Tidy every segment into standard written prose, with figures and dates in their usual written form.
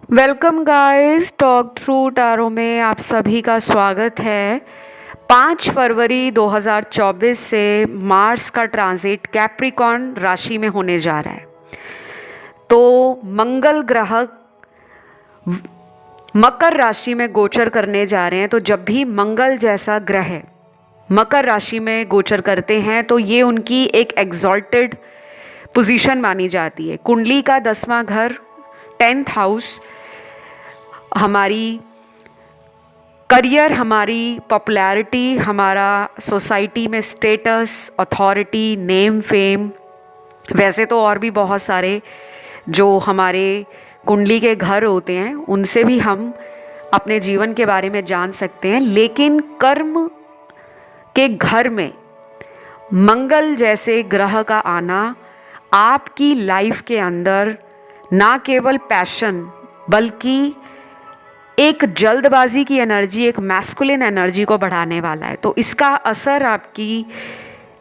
Welcome guys, talk through tarot में आप सभी का स्वागत है। 5 फरवरी 2024 से मार्स का ट्रांजिट कैप्रिकॉर्न राशि में होने जा रहा है। तो मंगल ग्रह मकर राशि में गोचर करने जा रहे हैं। तो जब भी मंगल जैसा ग्रह मकर राशि में गोचर करते हैं तो ये उनकी एक एग्जॉल्टेड पोजीशन मानी जाती है। कुंडली का 10वां घर 10th हाउस हमारी करियर, हमारी पॉपुलैरिटी, हमारा सोसाइटी में स्टेटस, अथॉरिटी, नेम, फेम, वैसे तो और भी बहुत सारे जो हमारे कुंडली के घर होते हैं उनसे भी हम अपने जीवन के बारे में जान सकते हैं। लेकिन कर्म के घर में मंगल जैसे ग्रह का आना आपकी लाइफ के अंदर ना केवल पैशन बल्कि एक जल्दबाजी की एनर्जी, एक मैस्कुलिन एनर्जी को बढ़ाने वाला है। तो इसका असर आपकी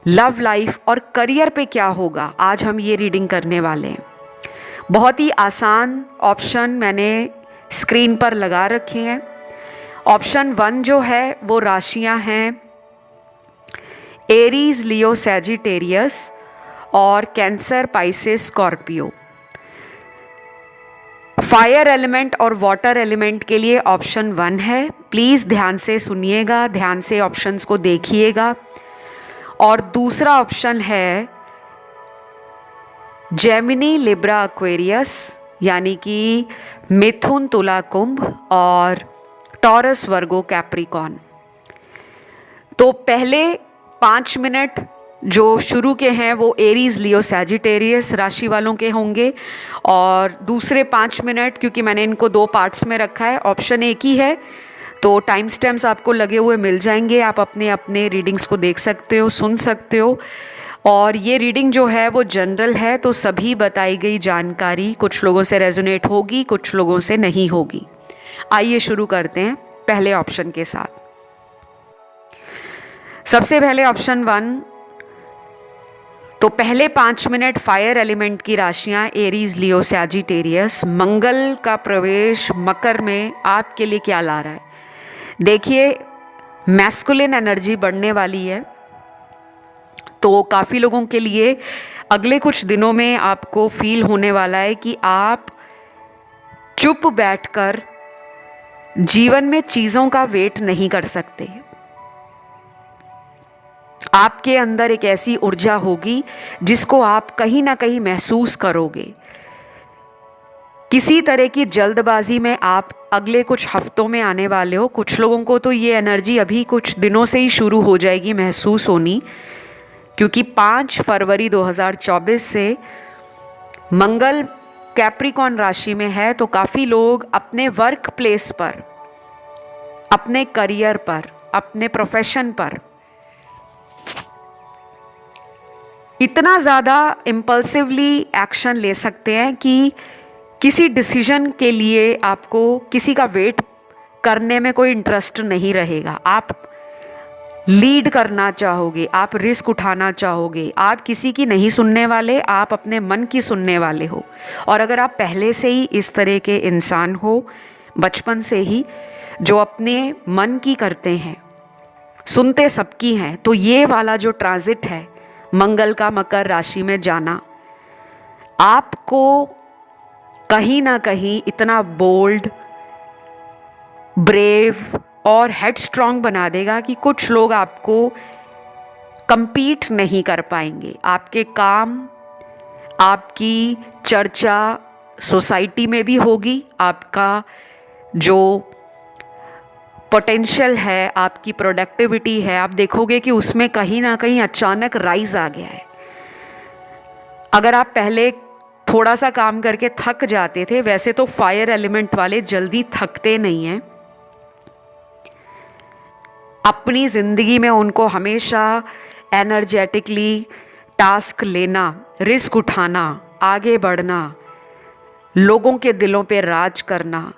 लव लाइफ और करियर पे क्या होगा, आज हम ये रीडिंग करने वाले हैं। बहुत ही आसान ऑप्शन मैंने स्क्रीन पर लगा रखे हैं। ऑप्शन 1 जो है वो राशियां हैं एरीज, लियो, सैजिटेरियस और cancer, Pisces, Scorpio. Fire element और वाटर एलिमेंट के लिए ऑप्शन 1 है। प्लीज़ ध्यान से सुनिएगा, ध्यान से ऑप्शंस को देखिएगा। और दूसरा ऑप्शन है जेमिनी, लिब्रा, एक्वेरियस, यानी कि मिथुन, तुला, कुंभ और टॉरस, वर्गो, कैप्रिकॉर्न। तो पहले 5 मिनट जो शुरू के हैं वो एरीज, लियो, सैजिटेरियस राशि वालों के होंगे और दूसरे 5 मिनट, क्योंकि मैंने इनको 2 पार्ट्स में रखा है, ऑप्शन एक ही है तो टाइम स्टैम्प्स आपको लगे हुए मिल जाएंगे। आप अपने अपने रीडिंग्स को देख सकते हो, सुन सकते हो। और ये रीडिंग जो है वो जनरल है, तो सभी बताई गई जानकारी कुछ लोगों से रेजोनेट होगी, कुछ लोगों से नहीं होगी। आइए शुरू करते हैं पहले ऑप्शन के साथ। सबसे पहले ऑप्शन 1, तो पहले 5 मिनट फायर एलिमेंट की राशियां एरीज, लियो, सैजिटेरियस। मंगल का प्रवेश मकर में आपके लिए क्या ला रहा है? देखिए, मैस्कुलिन एनर्जी बढ़ने वाली है। तो काफ़ी लोगों के लिए अगले कुछ दिनों में आपको फील होने वाला है कि आप चुप बैठकर जीवन में चीज़ों का वेट नहीं कर सकते। आपके अंदर एक ऐसी ऊर्जा होगी जिसको आप कहीं ना कहीं महसूस करोगे। किसी तरह की जल्दबाजी में आप अगले कुछ हफ्तों में आने वाले हो। कुछ लोगों को तो ये एनर्जी अभी कुछ दिनों से ही शुरू हो जाएगी महसूस होनी, क्योंकि 5 फरवरी 2024 से मंगल कैप्रिकॉर्न राशि में है। तो काफ़ी लोग अपने वर्क प्लेस पर, अपने करियर पर, अपने प्रोफेशन पर इतना ज़्यादा इम्पल्सिवली एक्शन ले सकते हैं कि किसी डिसीजन के लिए आपको किसी का वेट करने में कोई इंटरेस्ट नहीं रहेगा। आप लीड करना चाहोगे, आप रिस्क उठाना चाहोगे, आप किसी की नहीं सुनने वाले, आप अपने मन की सुनने वाले हो। और अगर आप पहले से ही इस तरह के इंसान हो, बचपन से ही जो अपने मन की करते हैं, सुनते सबकी हैं, तो ये वाला जो ट्रांजिट है मंगल का मकर राशि में जाना आपको कहीं ना कहीं इतना बोल्ड, ब्रेव और हेडस्ट्रॉन्ग बना देगा कि कुछ लोग आपको compete नहीं कर पाएंगे। आपके काम, आपकी चर्चा सोसाइटी में भी होगी। आपका जो पोटेंशियल है, आपकी प्रोडक्टिविटी है, आप देखोगे कि उसमें कहीं ना कहीं अचानक राइज आ गया है। अगर आप पहले थोड़ा सा काम करके थक जाते थे, वैसे तो फायर एलिमेंट वाले जल्दी थकते नहीं हैं। अपनी ज़िंदगी में उनको हमेशा एनर्जेटिकली टास्क लेना, रिस्क उठाना, आगे बढ़ना, लोगों के दिलों पे राज करना,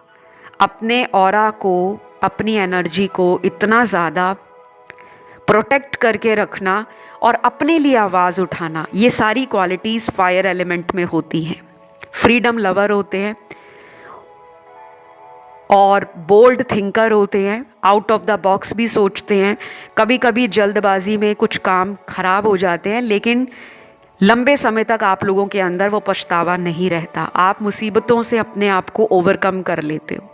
अपने ऑरा को, अपनी एनर्जी को इतना ज़्यादा प्रोटेक्ट करके रखना और अपने लिए आवाज़ उठाना, ये सारी क्वालिटीज़ फायर एलिमेंट में होती हैं। फ्रीडम लवर होते हैं, और बोल्ड थिंकर होते हैं, आउट ऑफ द बॉक्स भी सोचते हैं। कभी कभी जल्दबाजी में कुछ काम खराब हो जाते हैं, लेकिन लंबे समय तक आप लोगों के अंदर वो पछतावा नहीं रहता। आप मुसीबतों से अपने आप को ओवरकम कर लेते हो।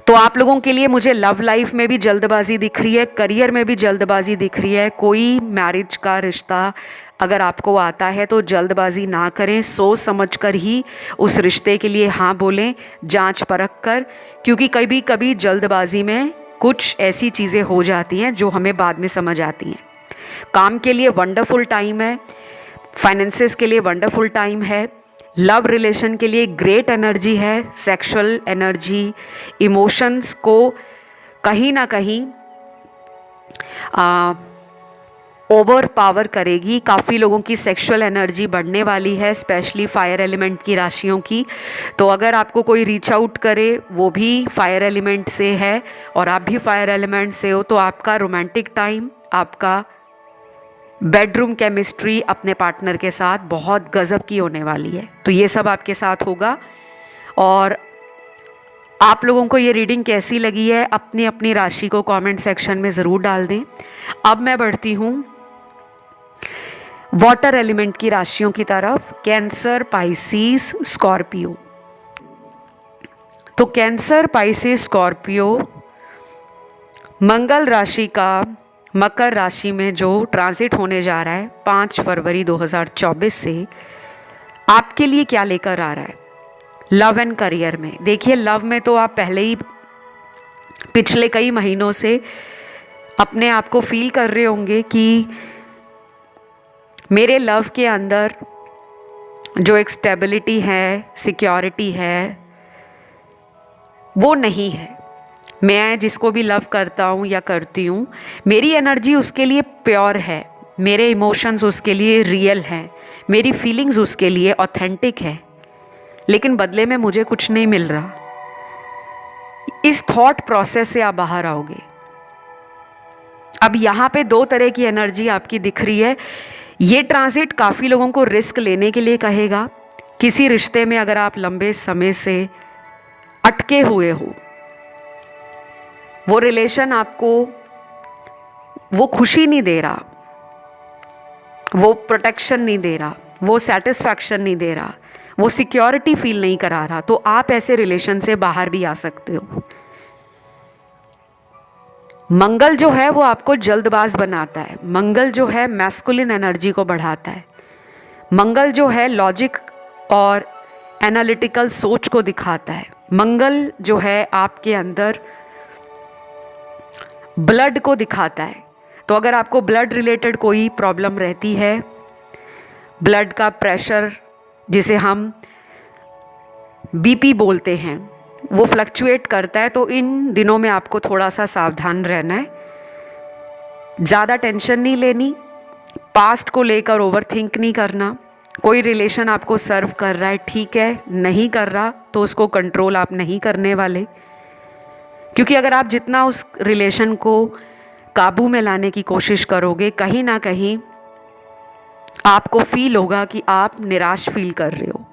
तो आप लोगों के लिए मुझे लव लाइफ में भी जल्दबाजी दिख रही है, करियर में भी जल्दबाजी दिख रही है। कोई मैरिज का रिश्ता अगर आपको आता है तो जल्दबाजी ना करें, सोच समझ कर ही उस रिश्ते के लिए हाँ बोलें, जांच परख कर, क्योंकि कभी कभी जल्दबाजी में कुछ ऐसी चीज़ें हो जाती हैं जो हमें बाद में समझ आती हैं। काम के लिए वंडरफुल टाइम है, फाइनेंसेस के लिए वंडरफुल टाइम है, लव रिलेशन के लिए ग्रेट एनर्जी है, सेक्सुअल एनर्जी इमोशंस को कहीं ना कहीं ओवर पावर करेगी। काफ़ी लोगों की सेक्सुअल एनर्जी बढ़ने वाली है, स्पेशली फायर एलिमेंट की राशियों की। तो अगर आपको कोई रीच आउट करे, वो भी फायर एलिमेंट से है और आप भी फायर एलिमेंट से हो, तो आपका रोमांटिक टाइम, आपका बेडरूम केमिस्ट्री अपने पार्टनर के साथ बहुत गजब की होने वाली है। तो ये सब आपके साथ होगा। और आप लोगों को ये रीडिंग कैसी लगी है अपनी अपनी राशि को कमेंट सेक्शन में ज़रूर डाल दें। अब मैं बढ़ती हूँ वाटर एलिमेंट की राशियों की तरफ, कैंसर, पाइसिस, स्कॉर्पियो। तो कैंसर, पाइसिस, स्कॉर्पियो, मंगल राशि का मकर राशि में जो ट्रांजिट होने जा रहा है 5 फरवरी 2024 से, आपके लिए क्या लेकर आ रहा है लव एंड करियर में। देखिए, लव में तो आप पहले ही पिछले कई महीनों से अपने आप को फील कर रहे होंगे कि मेरे लव के अंदर जो एक स्टेबिलिटी है, सिक्योरिटी है, वो नहीं है। मैं जिसको भी लव करता हूँ या करती हूँ, मेरी एनर्जी उसके लिए प्योर है, मेरे इमोशंस उसके लिए रियल हैं, मेरी फीलिंग्स उसके लिए ऑथेंटिक है, लेकिन बदले में मुझे कुछ नहीं मिल रहा। इस थॉट प्रोसेस से आप बाहर आओगे। अब यहाँ पे 2 तरह की एनर्जी आपकी दिख रही है। ये ट्रांजिट काफ़ी लोगों को रिस्क लेने के लिए कहेगा। किसी रिश्ते में अगर आप लंबे समय से अटके हुए हो, वो रिलेशन आपको वो खुशी नहीं दे रहा, वो प्रोटेक्शन नहीं दे रहा, वो सेटिस्फैक्शन नहीं दे रहा, वो सिक्योरिटी फील नहीं करा रहा, तो आप ऐसे रिलेशन से बाहर भी आ सकते हो। मंगल जो है वो आपको जल्दबाज बनाता है। मंगल जो है मैस्कुलिन एनर्जी को बढ़ाता है। मंगल जो है लॉजिक और एनालिटिकल सोच को दिखाता है। मंगल जो है आपके अंदर ब्लड को दिखाता है। तो अगर आपको ब्लड रिलेटेड कोई प्रॉब्लम रहती है, ब्लड का प्रेशर जिसे हम बीपी बोलते हैं, वो फ्लक्चुएट करता है, तो इन दिनों में आपको थोड़ा सा सावधान रहना है। ज़्यादा टेंशन नहीं लेनी, पास्ट को लेकर ओवरथिंक नहीं करना। कोई रिलेशन आपको सर्व कर रहा है, ठीक है, नहीं कर रहा तो उसको कंट्रोल आप नहीं करने वाले, क्योंकि अगर आप जितना उस रिलेशन को काबू में लाने की कोशिश करोगे, कहीं ना कहीं आपको फील होगा कि आप निराश फील कर रहे हो।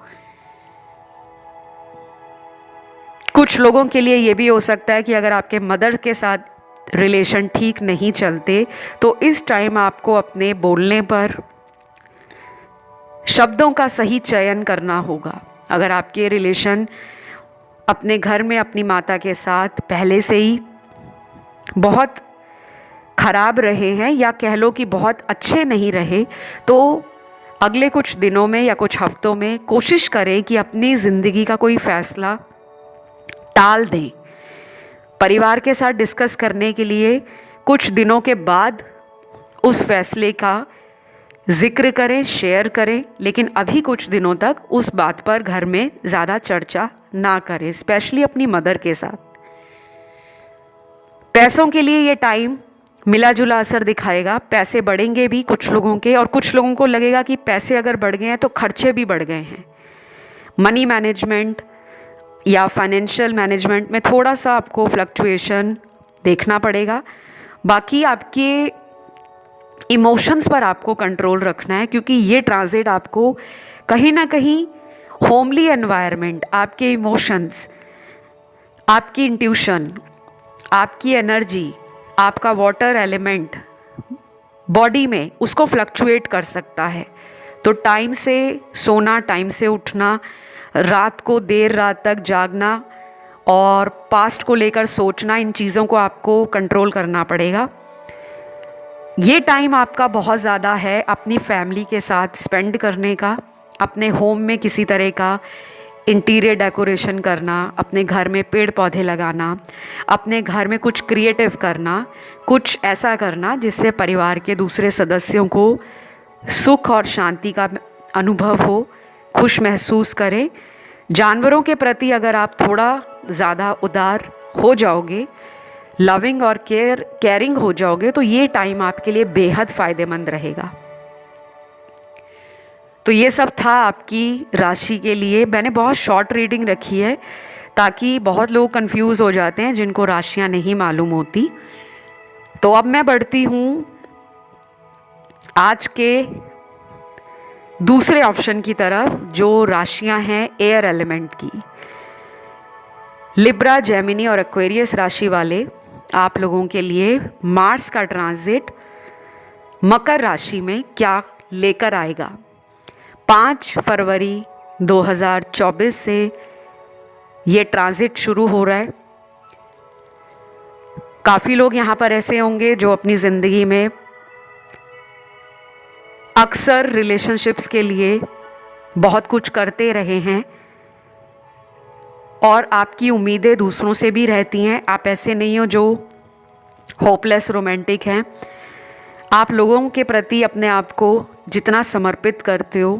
कुछ लोगों के लिए ये भी हो सकता है कि अगर आपके मदर के साथ रिलेशन ठीक नहीं चलते, तो इस टाइम आपको अपने बोलने पर शब्दों का सही चयन करना होगा। अगर आपके रिलेशन अपने घर में अपनी माता के साथ पहले से ही बहुत खराब रहे हैं, या कह लो कि बहुत अच्छे नहीं रहे, तो अगले कुछ दिनों में या कुछ हफ्तों में कोशिश करें कि अपनी ज़िंदगी का कोई फैसला टाल दें। परिवार के साथ डिस्कस करने के लिए कुछ दिनों के बाद उस फैसले का जिक्र करें, शेयर करें, लेकिन अभी कुछ दिनों तक उस बात पर घर में ज़्यादा चर्चा ना करें, स्पेशली अपनी मदर के साथ। पैसों के लिए ये टाइम मिला जुला असर दिखाएगा। पैसे बढ़ेंगे भी कुछ लोगों के, और कुछ लोगों को लगेगा कि पैसे अगर बढ़ गए हैं तो खर्चे भी बढ़ गए हैं। मनी मैनेजमेंट या फाइनेंशियल मैनेजमेंट में थोड़ा सा आपको फ्लक्चुएशन देखना पड़ेगा। बाकी आपके इमोशंस पर आपको कंट्रोल रखना है, क्योंकि ये ट्रांजिट आपको कहीं ना कहीं होमली एनवायरनमेंट, आपके इमोशंस, आपकी इंट्यूशन, आपकी एनर्जी, आपका वाटर एलिमेंट बॉडी में उसको फ्लक्चुएट कर सकता है। तो टाइम से सोना, टाइम से उठना, रात को देर रात तक जागना और पास्ट को लेकर सोचना, इन चीज़ों को आपको कंट्रोल करना पड़ेगा। ये टाइम आपका बहुत ज़्यादा है अपनी फैमिली के साथ स्पेंड करने का, अपने होम में किसी तरह का इंटीरियर डेकोरेशन करना, अपने घर में पेड़ पौधे लगाना, अपने घर में कुछ क्रिएटिव करना, कुछ ऐसा करना जिससे परिवार के दूसरे सदस्यों को सुख और शांति का अनुभव हो, खुश महसूस करें। जानवरों के प्रति अगर आप थोड़ा ज़्यादा उदार हो जाओगे, लविंग और केयरिंग हो जाओगे, तो ये टाइम आपके लिए बेहद फ़ायदेमंद रहेगा। तो ये सब था आपकी राशि के लिए। मैंने बहुत शॉर्ट रीडिंग रखी है ताकि बहुत लोग कंफ्यूज हो जाते हैं जिनको राशियां नहीं मालूम होती। तो अब मैं बढ़ती हूँ आज के दूसरे ऑप्शन की तरफ, जो राशियां हैं एयर एलिमेंट की। लिब्रा, जेमिनी और एक्वेरियस राशि वाले आप लोगों के लिए मार्स का ट्रांजिट मकर राशि में क्या लेकर आएगा। 5 फरवरी 2024 से ये ट्रांजिट शुरू हो रहा है। काफ़ी लोग यहाँ पर ऐसे होंगे जो अपनी ज़िंदगी में अक्सर रिलेशनशिप्स के लिए बहुत कुछ करते रहे हैं और आपकी उम्मीदें दूसरों से भी रहती हैं। आप ऐसे नहीं हो जो होपलेस रोमांटिक हैं। आप लोगों के प्रति अपने आप को जितना समर्पित करते हो,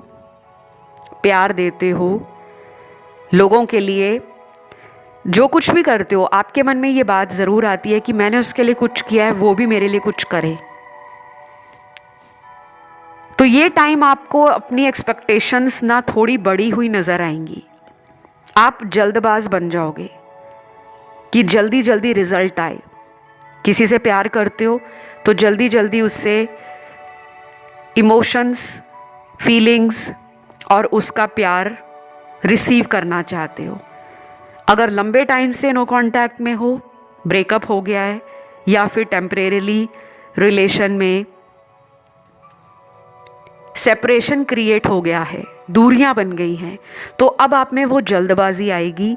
प्यार देते हो, लोगों के लिए जो कुछ भी करते हो, आपके मन में ये बात ज़रूर आती है कि मैंने उसके लिए कुछ किया है, वो भी मेरे लिए कुछ करे। तो ये टाइम आपको अपनी एक्सपेक्टेशंस ना थोड़ी बड़ी हुई नज़र आएंगी। आप जल्दबाज बन जाओगे कि जल्दी जल्दी रिजल्ट आए। किसी से प्यार करते हो तो जल्दी जल्दी उससे इमोशंस, फीलिंग्स और उसका प्यार रिसीव करना चाहते हो। अगर लंबे टाइम से नो कांटेक्ट में हो, ब्रेकअप हो गया है या फिर टेम्परेरीली रिलेशन में सेपरेशन क्रिएट हो गया है, दूरियां बन गई हैं, तो अब आप में वो जल्दबाजी आएगी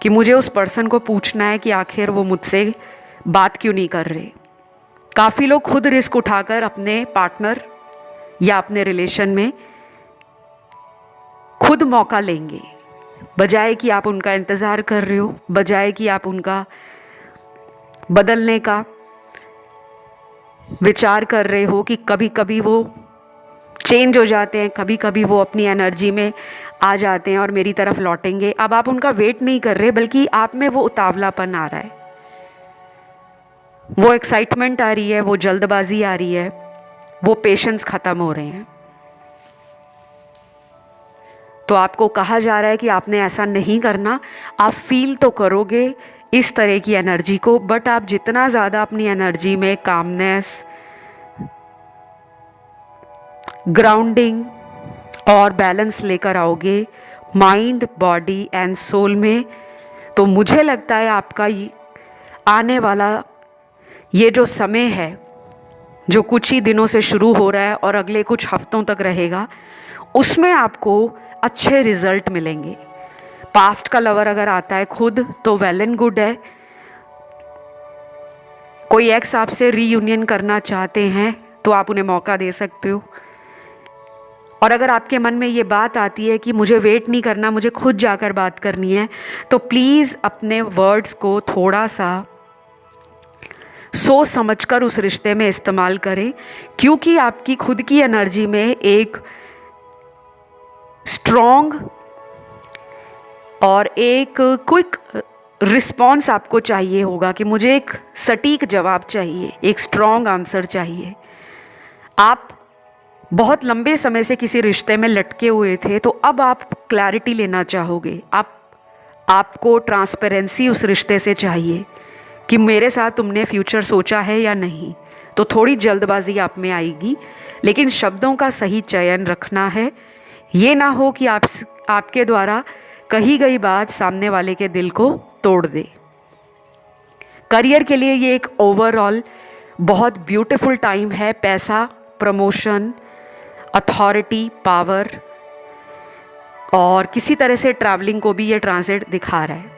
कि मुझे उस पर्सन को पूछना है कि आखिर वो मुझसे बात क्यों नहीं कर रहे। काफ़ी लोग खुद रिस्क उठाकर अपने पार्टनर या अपने रिलेशन में खुद मौका लेंगे, बजाय कि आप उनका इंतज़ार कर रहे हो, बजाय कि आप उनका बदलने का विचार कर रहे हो कि कभी कभी वो चेंज हो जाते हैं, कभी कभी वो अपनी एनर्जी में आ जाते हैं और मेरी तरफ लौटेंगे। अब आप उनका वेट नहीं कर रहे, बल्कि आप में वो उतावलापन आ रहा है, वो एक्साइटमेंट आ रही है, वो जल्दबाजी आ रही है, वो पेशेंस ख़त्म हो रहे हैं। तो आपको कहा जा रहा है कि आपने ऐसा नहीं करना। आप फील तो करोगे इस तरह की एनर्जी को, बट आप जितना ज़्यादा अपनी एनर्जी में कामनेस, ग्राउंडिंग और बैलेंस लेकर आओगे माइंड, बॉडी एंड सोल में, तो मुझे लगता है आपका आने वाला ये जो समय है, जो कुछ ही दिनों से शुरू हो रहा है और अगले कुछ हफ्तों तक रहेगा, उसमें आपको अच्छे रिजल्ट मिलेंगे। पास्ट का लवर अगर आता है खुद तो वेल एंड गुड है। कोई एक्स आपसे रीयूनियन करना चाहते हैं तो आप उन्हें मौका दे सकते हो। और अगर आपके मन में ये बात आती है कि मुझे वेट नहीं करना, मुझे खुद जाकर बात करनी है, तो प्लीज़ अपने वर्ड्स को थोड़ा सा सोच समझकर उस रिश्ते में इस्तेमाल करें, क्योंकि आपकी खुद की एनर्जी में एक स्ट्रॉन्ग और एक क्विक रिस्पॉन्स आपको चाहिए होगा कि मुझे एक सटीक जवाब चाहिए, एक स्ट्रॉन्ग आंसर चाहिए। आप बहुत लंबे समय से किसी रिश्ते में लटके हुए थे, तो अब आप क्लैरिटी लेना चाहोगे। आपको ट्रांसपेरेंसी उस रिश्ते से चाहिए कि मेरे साथ तुमने फ्यूचर सोचा है या नहीं। तो थोड़ी जल्दबाजी आप में आएगी, लेकिन शब्दों का सही चयन रखना है। ये ना हो कि आपके द्वारा कही गई बात सामने वाले के दिल को तोड़ दे। करियर के लिए ये एक ओवरऑल बहुत ब्यूटीफुल टाइम है। पैसा, प्रमोशन, अथॉरिटी, पावर और किसी तरह से ट्रैवलिंग को भी ये ट्रांजिट दिखा रहा है।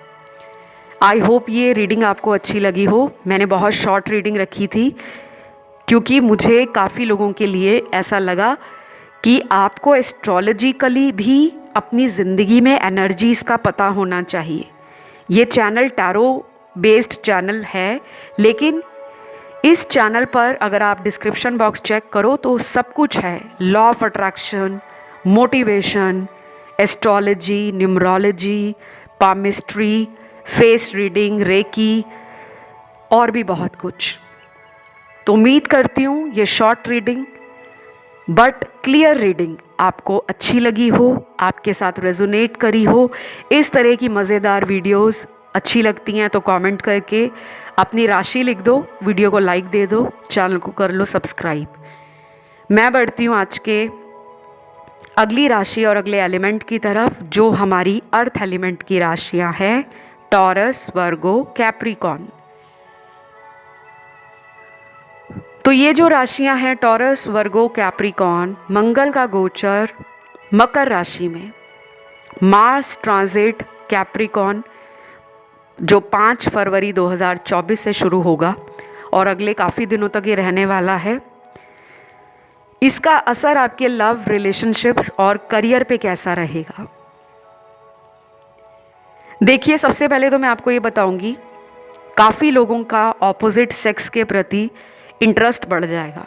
आई होप ये रीडिंग आपको अच्छी लगी हो। मैंने बहुत शॉर्ट रीडिंग रखी थी क्योंकि मुझे काफ़ी लोगों के लिए ऐसा लगा कि आपको एस्ट्रोलॉजिकली भी अपनी ज़िंदगी में एनर्जीज़ का पता होना चाहिए। ये चैनल टैरो बेस्ड चैनल है, लेकिन इस चैनल पर अगर आप डिस्क्रिप्शन बॉक्स चेक करो तो सब कुछ है। Law of attraction, motivation, astrology, numerology, palmistry, face reading, reiki और भी बहुत कुछ। तो उम्मीद करती हूँ ये short reading but clear reading आपको अच्छी लगी हो, आपके साथ रेजोनेट करी हो। इस तरह की मज़ेदार वीडियोस अच्छी लगती हैं तो कमेंट करके अपनी राशि लिख दो, वीडियो को लाइक दे दो, चैनल को कर लो सब्सक्राइब। मैं बढ़ती हूँ आज के अगली राशि और अगले एलिमेंट की तरफ, जो हमारी अर्थ एलिमेंट की राशियाँ हैं, टॉरस, वर्गो, कैप्रिकॉर्न। तो ये जो राशियां हैं टॉरस, वर्गो, कैप्रिकॉर्न, मंगल का गोचर मकर राशि में, मार्स ट्रांजिट कैप्रिकॉर्न जो 5 फरवरी 2024 से शुरू होगा और अगले काफ़ी दिनों तक ये रहने वाला है। इसका असर आपके लव, रिलेशनशिप्स और करियर पे कैसा रहेगा? देखिए, सबसे पहले तो मैं आपको ये बताऊंगी, काफ़ी लोगों का ऑपोजिट सेक्स के प्रति इंटरेस्ट बढ़ जाएगा।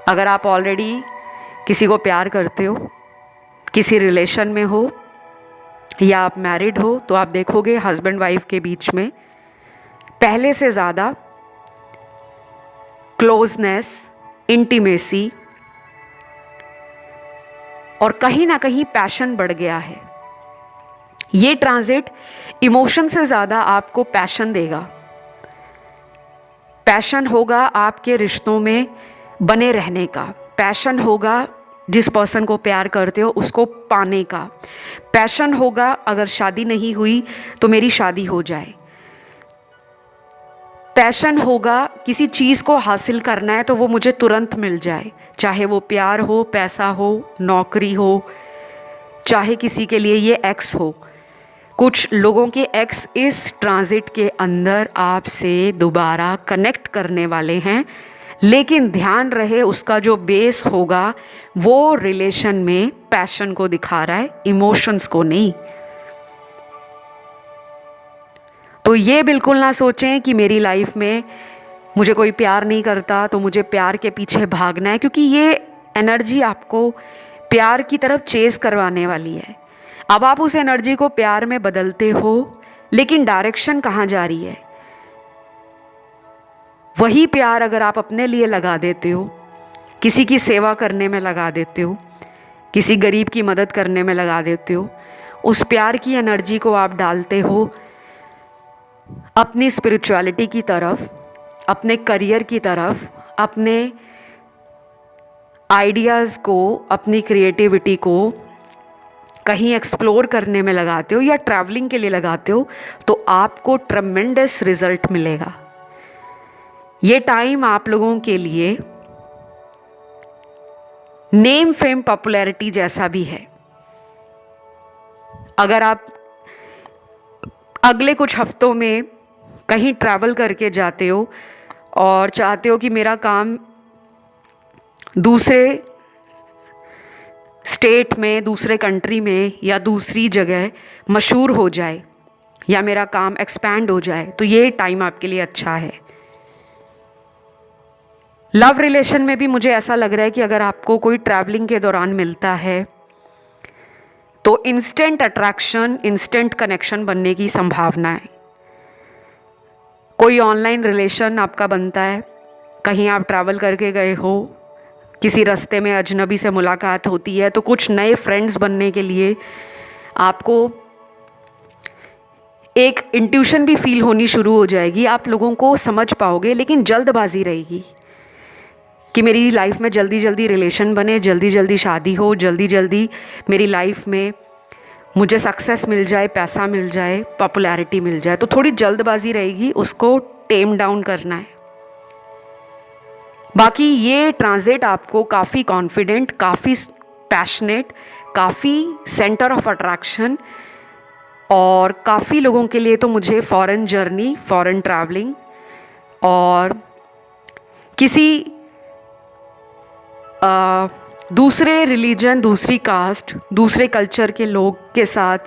अगर आप ऑलरेडी किसी को प्यार करते हो, किसी रिलेशन में हो या आप मैरिड हो, तो आप देखोगे हस्बैंड वाइफ के बीच में पहले से ज़्यादा क्लोजनेस, इंटीमेसी और कहीं ना कहीं पैशन बढ़ गया है। ये ट्रांजिट इमोशन से ज़्यादा आपको पैशन देगा। पैशन होगा आपके रिश्तों में बने रहने का, पैशन होगा जिस पर्सन को प्यार करते हो उसको पाने का, पैशन होगा अगर शादी नहीं हुई तो मेरी शादी हो जाए, पैशन होगा किसी चीज़ को हासिल करना है तो वो मुझे तुरंत मिल जाए, चाहे वो प्यार हो, पैसा हो, नौकरी हो, चाहे किसी के लिए ये एक्स हो। कुछ लोगों के एक्स इस ट्रांजिट के अंदर आपसे दोबारा कनेक्ट करने वाले हैं, लेकिन ध्यान रहे उसका जो बेस होगा वो रिलेशन में पैशन को दिखा रहा है, इमोशंस को नहीं। तो ये बिल्कुल ना सोचें कि मेरी लाइफ में मुझे कोई प्यार नहीं करता तो मुझे प्यार के पीछे भागना है, क्योंकि ये एनर्जी आपको प्यार की तरफ चेस करवाने वाली है। अब आप उस एनर्जी को प्यार में बदलते हो, लेकिन डायरेक्शन कहाँ जा रही है? वही प्यार अगर आप अपने लिए लगा देते हो, किसी की सेवा करने में लगा देते हो, किसी गरीब की मदद करने में लगा देते हो, उस प्यार की एनर्जी को आप डालते हो अपनी स्पिरिचुअलिटी की तरफ, अपने करियर की तरफ, अपने आइडियाज़ को, अपनी क्रिएटिविटी को कहीं एक्सप्लोर करने में लगाते हो या ट्रैवलिंग के लिए लगाते हो, तो आपको ट्रेमेंडस रिजल्ट मिलेगा। ये टाइम आप लोगों के लिए नेम, फेम, पॉपुलैरिटी जैसा भी है। अगर आप अगले कुछ हफ्तों में कहीं ट्रैवल करके जाते हो और चाहते हो कि मेरा काम दूसरे स्टेट में, दूसरे कंट्री में या दूसरी जगह मशहूर हो जाए या मेरा काम एक्सपैंड हो जाए, तो ये टाइम आपके लिए अच्छा है। लव रिलेशन में भी मुझे ऐसा लग रहा है कि अगर आपको कोई ट्रैवलिंग के दौरान मिलता है तो इंस्टेंट अट्रैक्शन, इंस्टेंट कनेक्शन बनने की संभावना है। कोई ऑनलाइन रिलेशन आपका बनता है, कहीं आप ट्रैवल करके गए हो, किसी रास्ते में अजनबी से मुलाकात होती है, तो कुछ नए फ्रेंड्स बनने के लिए आपको एक इंट्यूशन भी फील होनी शुरू हो जाएगी। आप लोगों को समझ पाओगे, लेकिन जल्दबाजी रहेगी कि मेरी लाइफ में जल्दी जल्दी रिलेशन बने, जल्दी जल्दी शादी हो, जल्दी जल्दी मेरी लाइफ में मुझे सक्सेस मिल जाए, पैसा मिल जाए, पॉपुलैरिटी मिल जाए। तो थोड़ी जल्दबाजी रहेगी, उसको टेम डाउन करना है। बाकी ये ट्रांजिट आपको काफ़ी कॉन्फिडेंट, काफ़ी पैशनेट, काफ़ी सेंटर ऑफ अट्रैक्शन, और काफ़ी लोगों के लिए तो मुझे फॉरेन जर्नी, फॉरेन ट्रैवलिंग और किसी दूसरे रिलीजन, दूसरी कास्ट, दूसरे कल्चर के लोग के साथ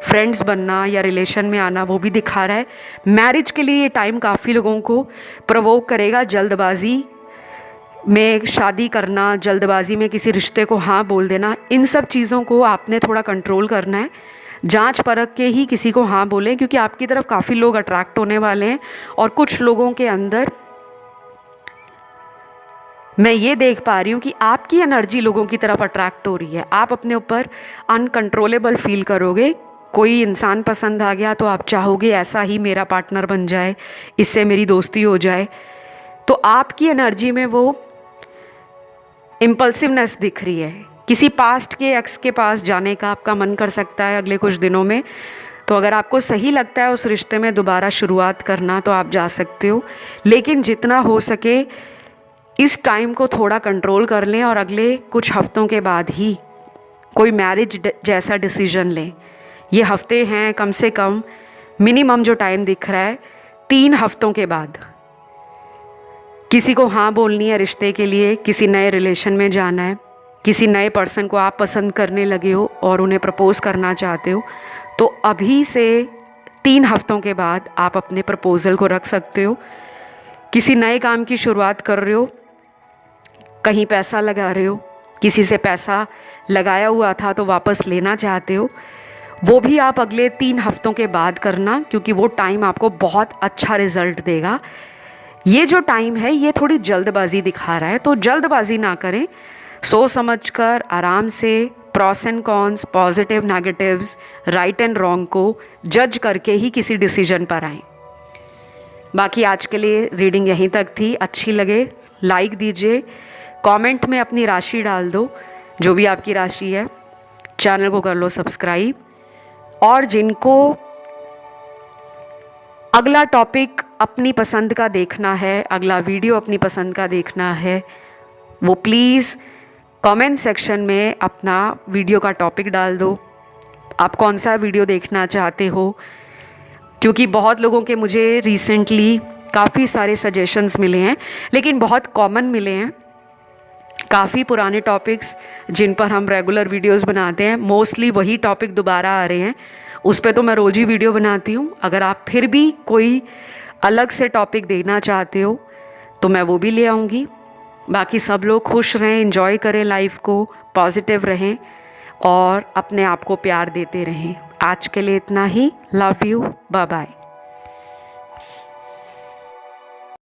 फ्रेंड्स बनना या रिलेशन में आना, वो भी दिखा रहा है। मैरिज के लिए ये टाइम काफ़ी लोगों को प्रोवोक करेगा। जल्दबाजी में शादी करना, जल्दबाजी में किसी रिश्ते को हाँ बोल देना, इन सब चीज़ों को आपने थोड़ा कंट्रोल करना है। जांच परख के ही किसी को हाँ बोलें, क्योंकि आपकी तरफ काफ़ी लोग अट्रैक्ट होने वाले हैं। और कुछ लोगों के अंदर मैं ये देख पा रही हूँ कि आपकी एनर्जी लोगों की तरफ अट्रैक्ट हो रही है। आप अपने ऊपर अनकंट्रोलेबल फील करोगे। कोई इंसान पसंद आ गया तो आप चाहोगे ऐसा ही मेरा पार्टनर बन जाए, इससे मेरी दोस्ती हो जाए। तो आपकी एनर्जी में वो इम्पल्सिवनेस दिख रही है। किसी पास्ट के एक्स के पास जाने का आपका मन कर सकता है अगले कुछ दिनों में। तो अगर आपको सही लगता है उस रिश्ते में दोबारा शुरुआत करना, तो आप जा सकते हो। लेकिन जितना हो सके इस टाइम को थोड़ा कंट्रोल कर लें और अगले कुछ हफ्तों के बाद ही कोई मैरिज जैसा डिसीजन लें। ये हफ्ते हैं, कम से कम मिनिमम जो टाइम दिख रहा है 3 हफ्तों के बाद किसी को हाँ बोलनी है रिश्ते के लिए, किसी नए रिलेशन में जाना है, किसी नए पर्सन को आप पसंद करने लगे हो और उन्हें प्रपोज़ करना चाहते हो, तो अभी से 3 हफ्तों के बाद आप अपने प्रपोज़ल को रख सकते हो। किसी नए काम की शुरुआत कर रहे हो, कहीं पैसा लगा रहे हो, किसी से पैसा लगाया हुआ था तो वापस लेना चाहते हो, वो भी आप अगले 3 हफ्तों के बाद करना, क्योंकि वो टाइम आपको बहुत अच्छा रिजल्ट देगा। ये जो टाइम है ये थोड़ी जल्दबाजी दिखा रहा है, तो जल्दबाजी ना करें। सोच समझकर आराम से pros and cons, positive negatives, right and wrong को जज करके ही किसी डिसीजन पर आएं। बाकी आज के लिए रीडिंग यहीं तक थी। अच्छी लगे लाइक दीजिए, कमेंट में अपनी राशि डाल दो, जो भी आपकी राशि है। चैनल को कर लो सब्सक्राइब, और जिनको अगला टॉपिक अपनी पसंद का देखना है, अगला वीडियो अपनी पसंद का देखना है, वो प्लीज़ कमेंट सेक्शन में अपना वीडियो का टॉपिक डाल दो। आप कौन सा वीडियो देखना चाहते हो, क्योंकि बहुत लोगों के मुझे रिसेंटली काफ़ी सारे सजेशंस मिले हैं, लेकिन बहुत कॉमन मिले हैं। काफ़ी पुराने टॉपिक्स जिन पर हम रेगुलर वीडियोस बनाते हैं, मोस्टली वही टॉपिक दोबारा आ रहे हैं। उस पर तो मैं रोज़ ही वीडियो बनाती हूँ। अगर आप फिर भी कोई अलग से टॉपिक देखना चाहते हो तो मैं वो भी ले आऊँगी। बाकी सब लोग खुश रहें, एंजॉय करें लाइफ को, पॉजिटिव रहें और अपने आप को प्यार देते रहें। आज के लिए इतना ही। Love you, bye bye.